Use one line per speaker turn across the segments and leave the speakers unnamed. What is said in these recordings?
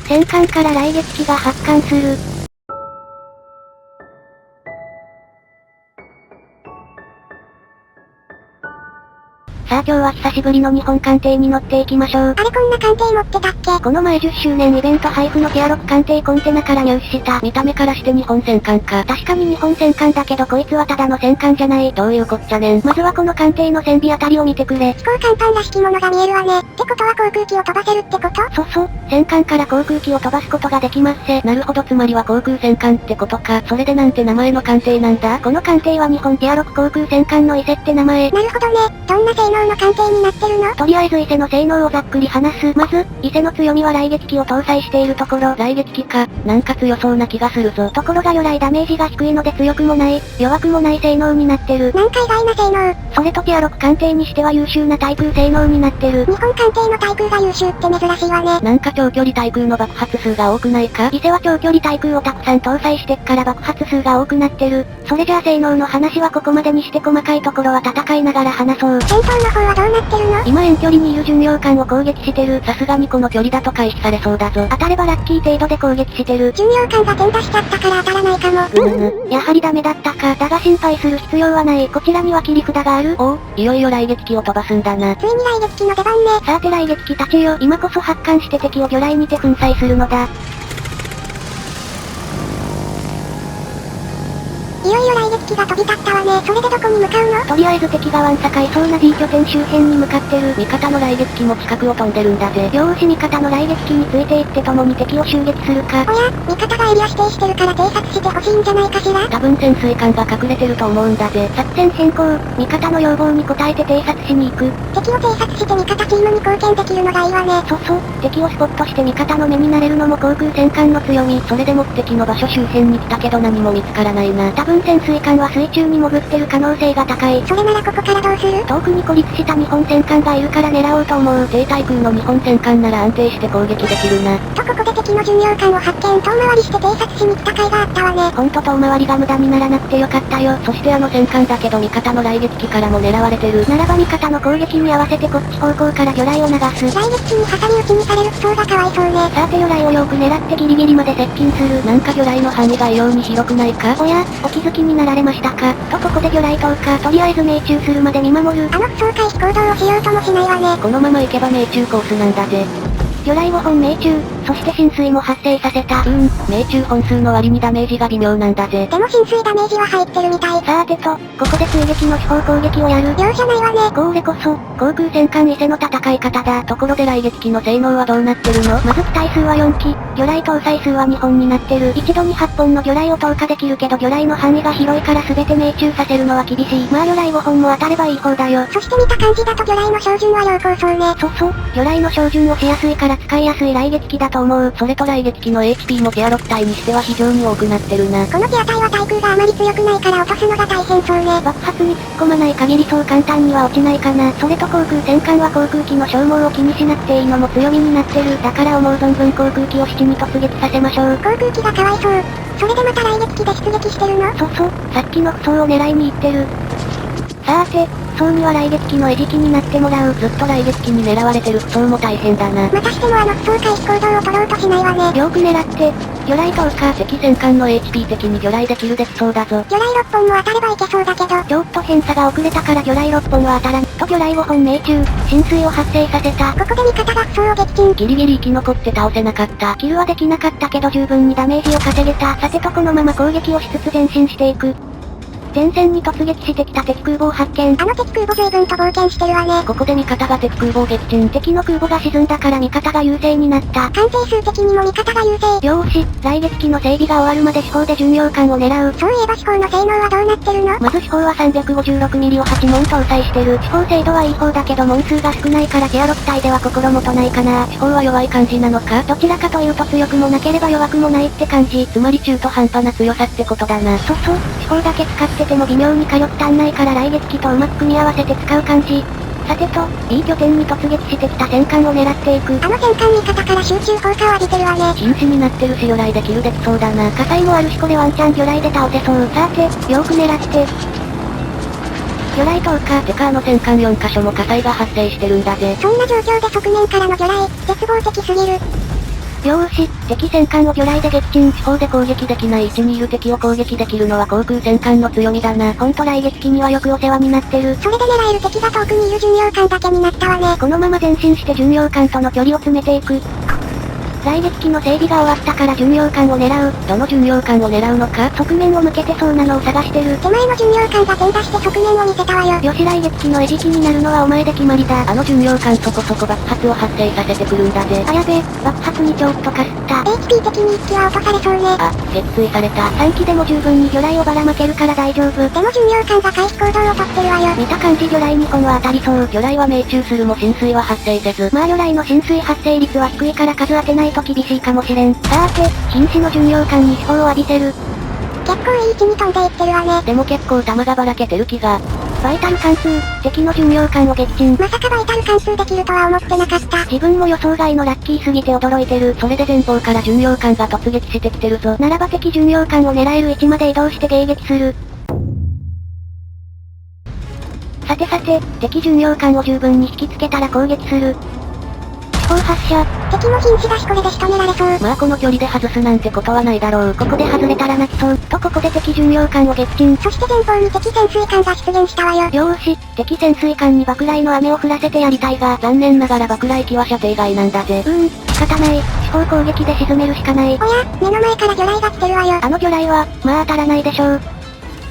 戦艦から雷撃機が発艦する。さあ今日は久しぶりの日本艦艇に乗っていきましょう。
あれこんな艦艇持ってたっけ？
この前10周年イベント配布のティア6艦艇コンテナから入手した。見た目からして日本戦艦か。確かに日本戦艦だけどこいつはただの戦艦じゃない。どういうこっちゃねん。まずはこの艦艇の船尾あたりを見てくれ。
飛行甲板らしきものが見えるわね。ってことは航空機を飛ばせるってこと？
そう。戦艦から航空機を飛ばすことができますせ。なるほど、つまりは航空戦艦ってことか。それでなんて名前の艦艇なんだ？この艦艇は日本ティア6航空戦艦の伊勢って名前。
なるほどね。どんな性能の艦艇になってるの？
とりあえず伊勢の性能をざっくり話す。まず、伊勢の強みは雷撃機を搭載しているところ。雷撃機か。なんか強そうな気がするぞ。ところが魚雷ダメージが低いので強くもない、弱くもない性能になってる。
なんか意外な性能。
それとティア6艦艇にしては優秀な対空性能になってる。
日本艦艇の対空が優秀って珍しいわね。
なんか長距離対空の爆発数が多くないか？伊勢は長距離対空をたくさん搭載してっから爆発数が多くなってる。それじゃあ性能の話はここまでにして細かいところは戦いながら話そう。
戦闘の方はどうなってるの？
今遠距離にいる巡洋艦を攻撃してる。さすがにこの距離だと回避されそうだぞ。当たればラッキー程度で攻撃してる。
巡洋艦が点出しちゃったから当たらないかも。
やはりダメだったか。だが心配する必要はない。こちらには切り札がある。おう、いよいよ雷撃機を飛ばすんだな。
ついに雷撃機の出番ね。
さて雷撃機たちよ。今こそ発艦して敵を魚雷にて粉砕するのだ。
いよいよ雷撃機が飛び立ったわね。それでどこに向かうの？
とりあえず敵がワンサかいそうな D 拠点周辺に向かってる。味方の雷撃機も近くを飛んでるんだぜ。よーし味方の雷撃機についていって共に敵を襲撃するか。
おや、味方がエリア指定してるから偵察してほしいんじゃないかしら？
多分潜水艦が隠れてると思うんだぜ。作戦変更、味方の要望に応えて偵察しに行く。
敵を偵察して味方チームに貢献できるのがいいわね。
そう、敵をスポットして味方の目になれるのも航空戦艦の強み。それで目的の場所周辺に来たけど何も見つからないな。多分潜水艦は水中に潜ってる可能性が高い。
それならここからどうする？
遠くに孤立した日本戦艦がいるから狙おうと思う。低対空の日本戦艦なら安定して攻撃できるな。
とここで敵の巡洋艦を発見。遠回りして偵察しに来た甲斐があったわね。
ほんと遠回りが無駄にならなくてよかったよ。そしてあの戦艦だけど味方の雷撃機からも狙われてる。ならば味方の攻撃に合わせてこっち方向から魚雷を流す。
雷撃機に挟み撃ちにされる不相がかわいそうね。
さて魚雷をよく狙ってギリギリまで接近する。なんか魚雷の範囲が異様に広くないか？おや、お気づきになられましたか？とここで魚雷投下。とりあえず命中するまで見守る。
あの不相回避行動をしようともしないわね。
このまま行けば命中コースなんだぜ。魚雷5本命中、そして浸水も発生させた。命中本数の割にダメージが微妙なんだぜ。
でも浸水ダメージは入ってるみたい。
さてと、ここで追撃の地方攻撃をやる。
容赦ないわね。
これこそ、航空戦艦伊勢の戦い方だ。ところで雷撃機の性能はどうなってるの？まず機体数は4機、魚雷搭載数は2本になってる。一度に8本の魚雷を投下できるけど魚雷の範囲が広いから全て命中させるのは厳しい。まあ魚雷5本も当たればいい方だよ。
そして見た感じだと魚雷の照準は良好そうね。
そう、魚雷の照準をしやすいから使いやすい雷撃機だと思う。それと雷撃機の HP もティア6体にしては非常に多くなってるな。
このティア体は対空があまり強くないから落とすのが大変そうね。
爆発に突っ込まない限りそう簡単には落ちないかな。それと航空戦艦は航空機の消耗を気にしなくていいのも強みになってる。だから思う存分航空機を式に突撃させましょう。
航空機がかわいそう。それでまた雷撃機で出撃してるの？
そう、さっきの不走を狙いに行ってる。さて、不走には雷撃機の餌食になってもらう。ずっと雷撃機に狙われてる不走も大変だな。
またしてもあの不走回避行動を取ろうとしないわね。
よく狙って、魚雷投下。敵戦艦の HP 的に魚雷でキルできそうだぞ。
魚雷6本も当たればいけそうだけど。
ちょっと偏差が遅れたから魚雷6本は当たらん。と魚雷5本命中、浸水を発生させた。
ここで味方が不走を撃沈。
ギリギリ生き残って倒せなかった。キルはできなかったけど十分にダメージを稼げた。さてとこのまま攻撃をしつつ前進していく。前線に突撃してきた敵空母を発見。
あの敵空母随分と冒険してるわね。
ここで味方が敵空母を撃沈。敵の空母が沈んだから味方が優勢になった。
艦艇数的にも味方が優勢。
よーし、雷撃機の整備が終わるまで四砲で巡洋艦を狙う。
そういえば四砲の性能はどうなってるの？
まず四砲は 356mm を8門搭載してる。四砲精度はいい方だけど門数が少ないからティア6体では心もとないかな。四砲は弱い感じなのか？どちらかというと強くもなければ弱くもないって感じ。つまり中途半端な強さってことだな。そう、四砲だけ使ってても微妙に火力足んないから雷撃機とうまく組み合わせて使う感じ。さてと、いい拠点に突撃してきた戦艦を狙っていく。
あの戦艦味方から集中砲火を浴びてるわね。
瀕死になってるし魚雷でキルできそうだな。火災もあるしこれワンチャン魚雷で倒せそう。さて、よく狙って。魚雷投下。てかあの戦艦4カ所も火災が発生してるんだぜ。
そんな状況で側面からの魚雷、絶望的すぎる。
よーし、敵戦艦を魚雷で撃沈。地方で攻撃できない位置にいる敵を攻撃できるのは航空戦艦の強みだな。ほんと雷撃機にはよくお世話になってる。
それで狙える敵が遠くにいる巡洋艦だけになったわね。
このまま前進して巡洋艦との距離を詰めていく。雷撃機の整備が終わったから巡洋艦を狙う。どの巡洋艦を狙うのか、側面を向けてそうなのを探してる。
手前の巡洋艦が点出して側面を見せたわよ。
よし雷撃機の餌食になるのはお前で決まりだ。あの巡洋艦そこそこ爆発を発生させてくるんだぜ。あやべ、爆発にちょっとかすった。
HP 的に1機は落とされそうね。
あ、撃墜された。3機でも十分に魚雷をばらまけるから大丈夫。
でも巡洋艦が回避行動をとってるわよ。
見た感じ魚雷2本は当たりそう。魚雷は命中するも浸水は発生せず。まあ魚雷の浸水発生率は低いから数当てないと厳しいかもしれん。さて、瀕死の巡洋艦に四方を浴びせる。
結構いい位置に飛んでいってるわね。
でも結構弾がばらけてる気が。バイタル貫通、敵の巡洋艦を撃沈。
まさかバイタル貫通できるとは思ってなかった。
自分も予想外のラッキーすぎて驚いてる。それで前方から巡洋艦が突撃してきてるぞ。ならば敵巡洋艦を狙える位置まで移動して迎撃する。さてさて、敵巡洋艦を十分に引きつけたら攻撃する。地方発射。
敵も瀕死だしこれで仕留められそう。
まあこの距離で外すなんてことはないだろう。ここで外れたら泣きそう。とここで敵巡洋艦を撃沈。
そして前方に敵潜水艦が出現したわよ。
よーし、敵潜水艦に爆雷の雨を降らせてやりたいが、残念ながら爆雷機は射程外なんだぜ。仕方ない。地方攻撃で沈めるしかない。
おや、目の前から魚雷が来てるわよ。
あの魚雷は、まあ当たらないでしょう。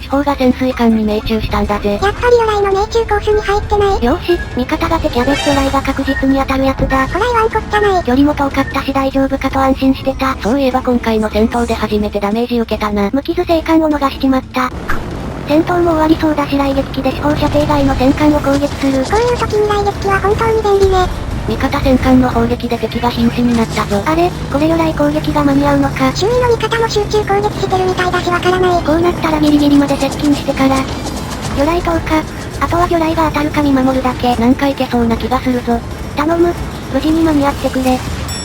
地方が潜水艦に命中したんだぜ。
やっぱり魚雷の命中コースに入ってない。
よし、味方が敵やべっ魚雷が確実に当たるやつだ。
こら言わんこっちゃない。
距離も遠かったし大丈夫かと安心してた。そういえば今回の戦闘で初めてダメージ受けたな。無傷生還を逃しちまった。戦闘も終わりそうだし雷撃機で四方射程外の戦艦を攻撃する。
こういう時に雷撃機は本当に便利ね。
味方戦艦の砲撃で敵が瀕死になったぞ。あれ、これ魚雷攻撃が間に合うのか。
周囲の味方も集中攻撃してるみたいだしわからない。
こうなったらギリギリまで接近してから。魚雷投下。あとは魚雷が当たるか見守るだけ。なんかいけそうな気がするぞ。頼む。無事に間に合ってくれ。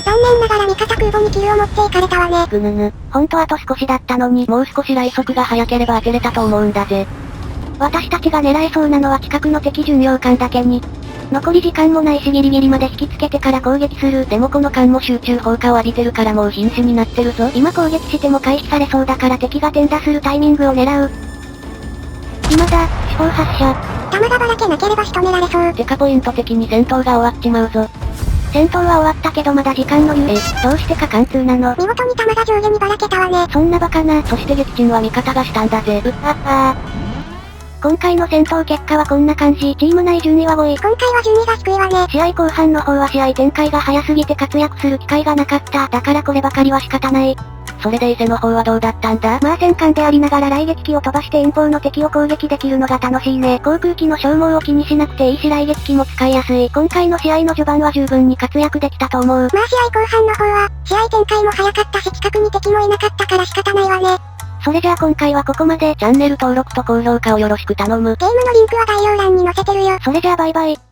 残念ながら味方空母にキルを持っていかれたわね。
ぐぬぬ。ほんとあと少しだったのに、もう少し雷速が速ければ当てれたと思うんだぜ。私たちが狙えそうなのは近くの敵巡洋艦だけに。残り時間もないしギリギリまで引きつけてから攻撃する。でもこの艦も集中砲火を浴びてるからもう瀕死になってるぞ。今攻撃しても回避されそうだから敵が点打するタイミングを狙う。今だ、四方発射。
弾がばらけなければ仕留められそう。
デカポイント的に戦闘が終わっちまうぞ。戦闘は終わったけどまだ時間の猶予。どうしてか貫通なの。
見事に弾が上下にばらけたわね。
そんなバカな。そして撃沈は味方がしたんだぜ。今回の戦闘結果はこんな感じ。チーム内順位は5位。
今回は順位が低いわね。
試合後半の方は試合展開が早すぎて活躍する機会がなかった。だからこればかりは仕方ない。それで伊勢の方はどうだったんだ。まあ戦艦でありながら雷撃機を飛ばして遠方の敵を攻撃できるのが楽しいね。航空機の消耗を気にしなくていいし雷撃機も使いやすい。今回の試合の序盤は十分に活躍できたと思う。
まあ試合後半の方は、試合展開も早かったし近くに敵もいなかったから仕方ないわね。
それじゃあ今回はここまで。チャンネル登録と高評価をよろしく頼む。
ゲームのリンクは概要欄に載せてるよ。
それじゃあバイバイ。